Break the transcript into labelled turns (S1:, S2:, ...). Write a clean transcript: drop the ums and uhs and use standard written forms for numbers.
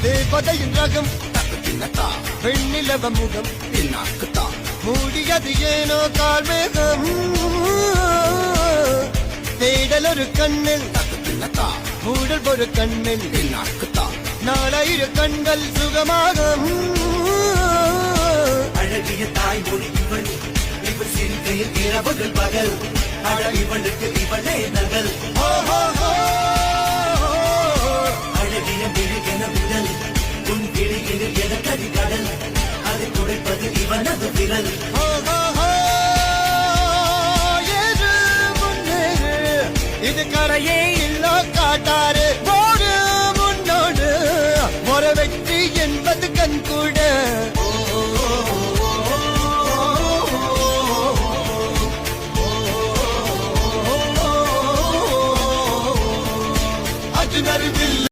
S1: தேவதையின் ரகம் வெண்ணிலவ முகம் மூடியது ஏனோ கார்மேகம் தேடல் ஒரு கண்ணில் மூடல் ஒரு கண்ணில் நாளையிரு கண்கள் சுகமாகும்
S2: அழகிய தாய்மொழி இவள் இவள் சிறுகையில் இரவுகள் பகல் அழகிவளுக்கு இவளே நகல் அழகிய விழிகென விரல் உன் விழியில் எனக்கடி கடல் அதை துடைப்பது இவனது விரல்
S1: இது கரையே இல்லோ காட்டாரு